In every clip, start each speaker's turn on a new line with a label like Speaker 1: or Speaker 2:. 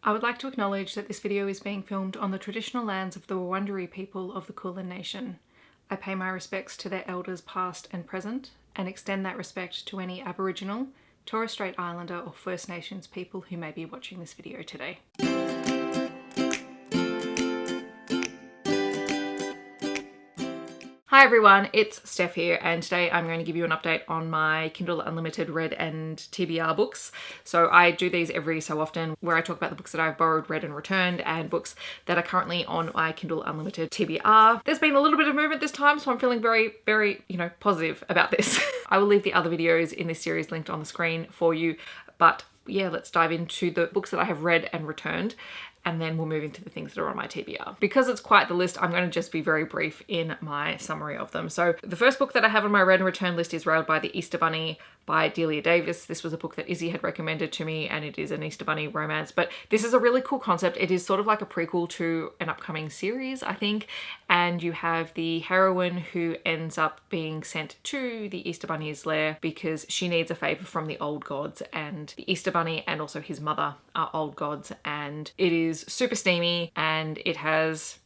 Speaker 1: I would like to acknowledge that this video is being filmed on the traditional lands of the Wurundjeri people of the Kulin Nation. I pay my respects to their elders past and present, and extend that respect to any Aboriginal, Torres Strait Islander or First Nations people who may be watching this video today. Hi everyone, it's Steph here, and today I'm going to give you an update on my Kindle Unlimited read and TBR books. So I do these every so often where I talk about the books that I've borrowed, read and returned, and books that are currently on my Kindle Unlimited TBR. There's been a little bit of movement this time, so I'm feeling very, positive about this. I will leave the other videos in this series linked on the screen for you, but yeah, let's dive into the books that I have read and returned, and then we'll move into the things that are on my TBR. Because it's quite the list, I'm going to just be very brief in my summary of them. So the first book that I have on my read and return list is Railed by the Easter Bunny by Dalia Davies. This was a book that Izzy had recommended to me, and it is an Easter Bunny romance, but this is a really cool concept. It is sort of like a prequel to an upcoming series, I think, and you have the heroine who ends up being sent to the Easter Bunny's lair because she needs a favor from the old gods, and the Easter Bunny and also his mother are old gods, and it is super steamy and it has,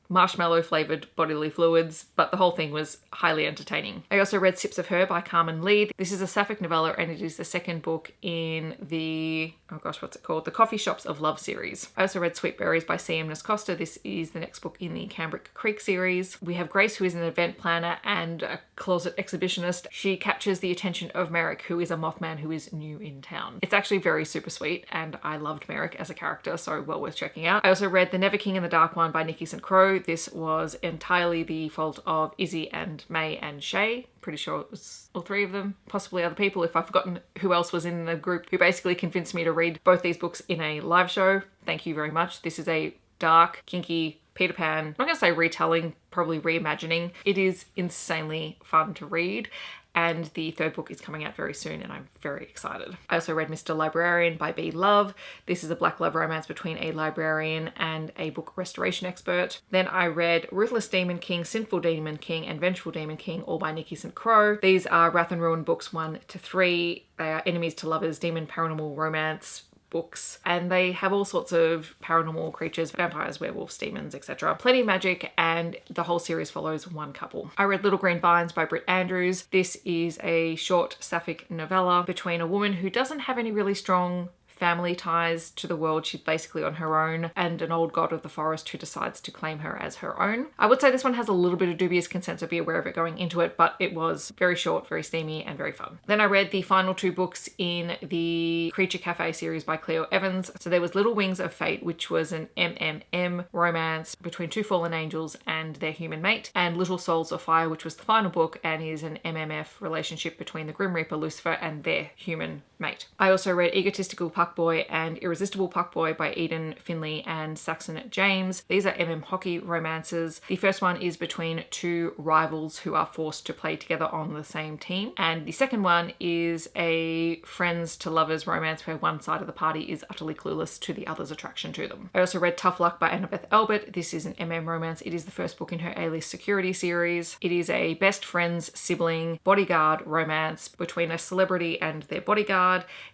Speaker 1: marshmallow flavored bodily fluids, but the whole thing was highly entertaining. I also read Sips of Her by Karmen Lee. This is a sapphic novella, and it is the second book in the, the Coffee Shops of Love series. I also read Sweet Berries by C.M. Nascosta. This is the next book in the Cambric Creek series. We have Grace, who is an event planner and a closet exhibitionist. She captures the attention of Merrick, who is a Mothman who is new in town. It's actually very super sweet, and I loved Merrick as a character, so well worth checking out. I also read The Never King and the Dark One by Nikki and Crowe. This was entirely the fault of Izzy and May and Shae. Pretty sure it was all three of them, possibly other people if I've forgotten who else was in the group who basically convinced me to read both these books in a live show. Thank you very much. This is a dark, kinky Peter Pan, I'm not going to say retelling, probably reimagining. It is insanely fun to read, and the third book is coming out very soon, and I'm very excited. I also read Mr. Librarian by B. Love. This is a black love romance between a librarian and a book restoration expert. Then I read Ruthless Demon King, Sinful Demon King, and Vengeful Demon King, all by Nikki and Crowe. These are Wrath and Ruin books 1 to 3. They are enemies to lovers, demon paranormal romance books, and they have all sorts of paranormal creatures, vampires, werewolves, demons, etc. Plenty of magic, and the whole series follows one couple. I read Little Green Vines by Britt Andrews. This is a short sapphic novella between a woman who doesn't have any really strong family ties to the world. She's basically on her own, and an old god of the forest who decides to claim her as her own. I would say this one has a little bit of dubious consent, so be aware of it going into it, but it was very short, very steamy, and very fun. Then I read the final 2 books in the Creature Cafe series by Clio Evans. So there was Little Wings of Fate, which was an MMM romance between 2 fallen angels and their human mate, and Little Souls of Fire, which was the final book and is an MMF relationship between the Grim Reaper Lucifer and their human mate. I also read Egotistical Puckboy and Irresistible Puckboy by Eden, Finley, and Saxon James. These are hockey romances. The first one is between 2 rivals who are forced to play together on the same team, and the second one is a friends to lovers romance where one side of the party is utterly clueless to the other's attraction to them. I also read Tough Luck by Annabeth Albert. This is an romance. It is the first book in her A-list security series. It is a best friends, sibling, bodyguard romance between a celebrity and their bodyguard.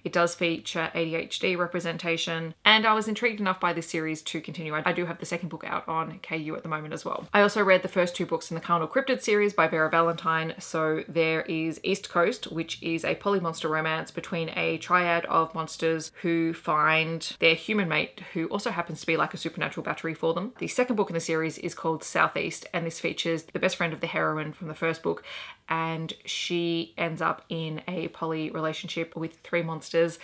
Speaker 1: It does feature ADHD representation, and I was intrigued enough by this series to continue. I do have the second book out on KU at the moment as well. I also read the first 2 books in the Carnal Cryptids series by Vera Valentine. So there is East Coast, which is a polymonster romance between a triad of monsters who find their human mate, who also happens to be like a supernatural battery for them. The second book in the series is called Southeast, and this features the best friend of the heroine from the first book, and she ends up in a poly relationship with 3 monsters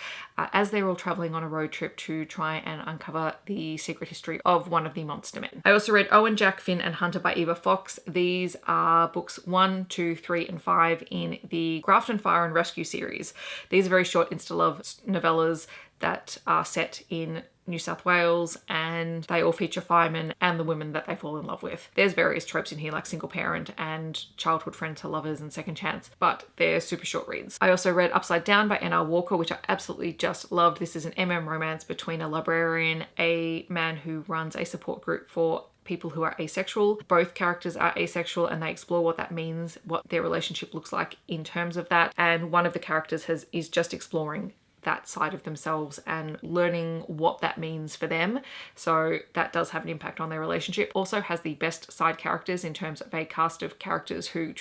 Speaker 1: as they're all traveling on a road trip to try and uncover the secret history of one of the monster men. I also read Owen, Jack, Finn and Hunter by Eva Fox. These are books 1, 2, 3 and 5 in the Grafton Fire and Rescue series. These are very short insta-love novellas that are set in New South Wales, and they all feature firemen and the women that they fall in love with. There's various tropes in here like single parent and childhood friend to lovers and second chance, but they're super short reads. I also read Upside Down by N.R. Walker, which I absolutely just loved. This is an romance between a librarian, a man who runs a support group for people who are asexual. Both characters are asexual, and they explore what that means, what their relationship looks like in terms of that. And one of the characters is just exploring that side of themselves and learning what that means for them. So that does have an impact on their relationship. Also has the best side characters in terms of a cast of characters who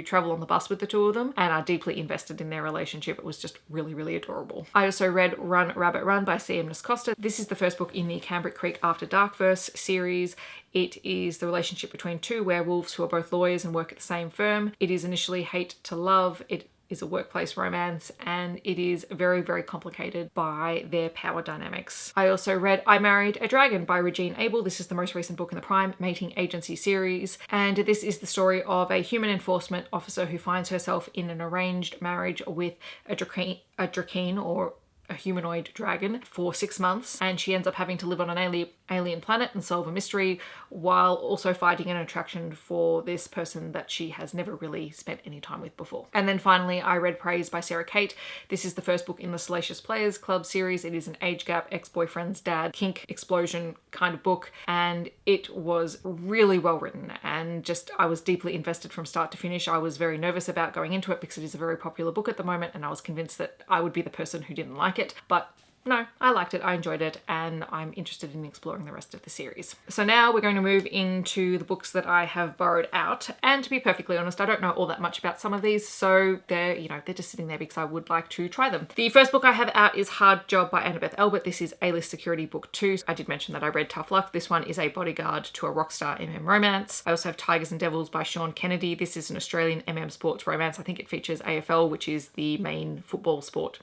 Speaker 1: travel on the bus with the two of them and are deeply invested in their relationship. It was just really, really adorable. I also read Run Rabbit Run by C.M. Nascosta. This is the first book in the Cambric Creek After Darkverse series. It is the relationship between two werewolves who are both lawyers and work at the same firm. It is initially hate to love. It is a workplace romance, and it is very, very complicated by their power dynamics. I also read I Married a Dragon by Regine Abel. This is the most recent book in the Prime Mating Agency series, and this is the story of a human enforcement officer who finds herself in an arranged marriage with a Drakeen or a humanoid dragon for 6 months, and she ends up having to live on an alien planet and solve a mystery while also fighting an attraction for this person that she has never really spent any time with before. And then finally, I read Praise by Sarah Kate. This is the first book in the Salacious Players Club series. It is an age gap, ex-boyfriend's dad, kink explosion kind of book, and it was really well written, and just I was deeply invested from start to finish. I was very nervous about going into it because it is a very popular book at the moment, and I was convinced that I would be the person who didn't like it, but no, I liked it, I enjoyed it, and I'm interested in exploring the rest of the series. So now we're going to move into the books that I have borrowed out, and to be perfectly honest, I don't know all that much about some of these, so they're just sitting there because I would like to try them. The first book I have out is Hard Job by Annabeth Albert. This is A-List Security Book 2. I did mention that I read Tough Luck. This one is a bodyguard to a rockstar MM romance. I also have Tigers and Devils by Sean Kennedy. This is an Australian MM sports romance. I think it features AFL, which is the main football sport,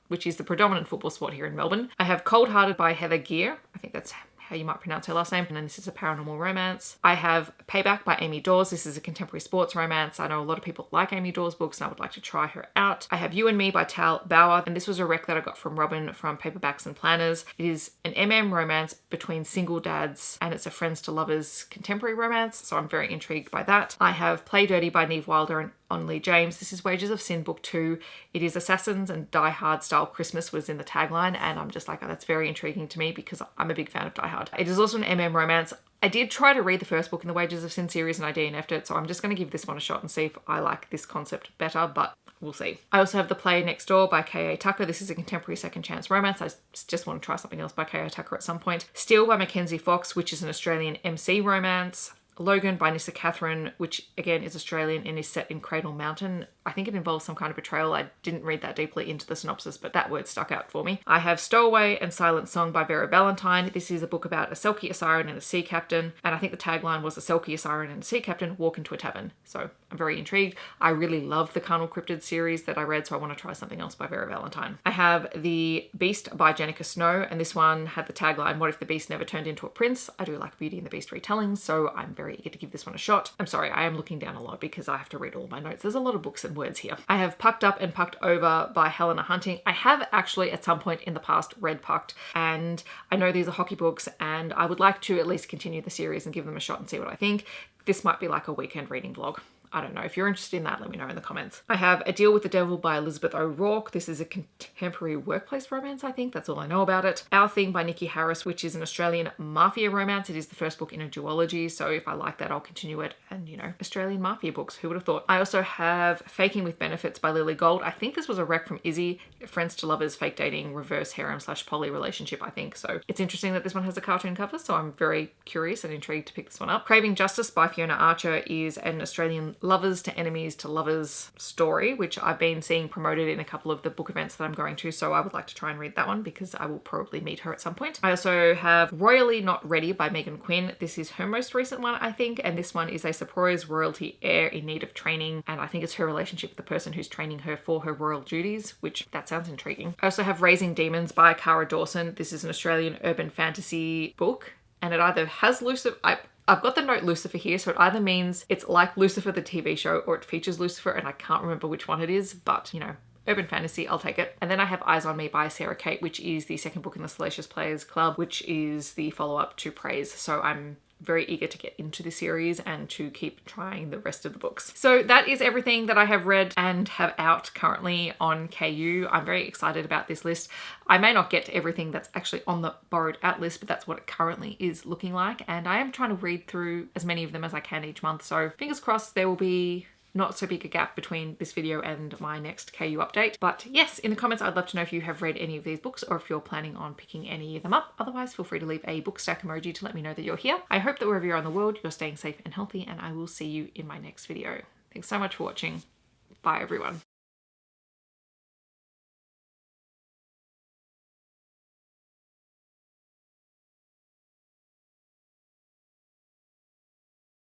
Speaker 1: which is the predominant football sport here in Melbourne. I have Cold Hearted by Heather Gear. I think that's how you might pronounce her last name. And then this is a paranormal romance. I have Payback by Amy Dawes. This is a contemporary sports romance. I know a lot of people like Amy Dawes books and I would like to try her out. I have You and Me by Tal Bauer. And this was a rec that I got from Robyn from Paperbacks and Planners. It is an MM romance between single dads, and it's a friends to lovers contemporary romance. So I'm very intrigued by that. I have Play Dirty by Neve Wilder and on Lee James. This is Wages of Sin Book 2. It is Assassins and Die Hard style Christmas was in the tagline, and I'm just like, oh, that's very intriguing to me because I'm a big fan of Die Hard. It is also an MM romance. I did try to read the first book in the Wages of Sin series and I DNF'd it, so I'm just going to give this one a shot and see if I like this concept better, but we'll see. I also have The Play Next Door by K.A. Tucker. This is a contemporary second chance romance. I just want to try something else by K.A. Tucker at some point. Steel by Mackenzie Fox, which is an Australian MC romance. Logan by Nissa Catherine, which again is Australian and is set in Cradle Mountain. I think it involves some kind of betrayal. I didn't read that deeply into the synopsis, but that word stuck out for me. I have Stowaway and Silent Song by Vera Valentine. This is a book about a Selkie, a siren, and a sea captain. And I think the tagline was a Selkie, a siren, and a sea captain walk into a tavern. So I'm very intrigued. I really loved the Carnal Cryptids series that I read, so I want to try something else by Vera Valentine. I have The Beast by Jenica Snow, and this one had the tagline, What if the Beast never turned into a prince? I do like Beauty and the Beast retellings, so I'm very eager to give this one a shot. I'm sorry, I am looking down a lot because I have to read all my notes. There's a lot of books and words here. I have Pucked Up and Pucked Over by Helena Hunting. I have actually at some point in the past read Pucked, and I know these are hockey books and I would like to at least continue the series and give them a shot and see what I think. This might be like a weekend reading vlog. I don't know. If you're interested in that, let me know in the comments. I have A Deal with the Devil by Elizabeth O'Rourke. This is a contemporary workplace romance, I think. That's all I know about it. Our Thing by Nikki Harris, which is an Australian mafia romance. It is the first book in a duology, so if I like that, I'll continue it. And, Australian mafia books, who would have thought? I also have Faking with Benefits by Lily Gold. I think this was a rec from Izzy, Friends to Lovers, Fake Dating, Reverse Harem / Poly Relationship, I think. So it's interesting that this one has a cartoon cover, so I'm very curious and intrigued to pick this one up. Craving Justice by Fiona Archer is an Australian lovers to enemies to lovers story, which I've been seeing promoted in a couple of the book events that I'm going to, so I would like to try and read that one because I will probably meet her at some point. I also have Royally Not Ready by Megan Quinn. This is her most recent one, I think, and this one is a surprise royalty heir in need of training, and I think it's her relationship with the person who's training her for her royal duties, which that sounds intriguing. I also have Raising Demons by Cara Dawson. This is an Australian urban fantasy book, and it either has I've got the note Lucifer here, so it either means it's like Lucifer the TV show or it features Lucifer, and I can't remember which one it is, but urban fantasy, I'll take it. And then I have Eyes on Me by Sarah Kate, which is the second book in the Salacious Players Club, which is the follow-up to Praise. So I'm very eager to get into the series and to keep trying the rest of the books. So that is everything that I have read and have out currently on KU. I'm very excited about this list. I may not get to everything that's actually on the borrowed out list, but that's what it currently is looking like. And I am trying to read through as many of them as I can each month. So fingers crossed there will be not so big a gap between this video and my next KU update. But yes, in the comments, I'd love to know if you have read any of these books or if you're planning on picking any of them up. Otherwise, feel free to leave a book stack emoji to let me know that you're here. I hope that wherever you're in the world, you're staying safe and healthy, and I will see you in my next video. Thanks so much for watching. Bye, everyone.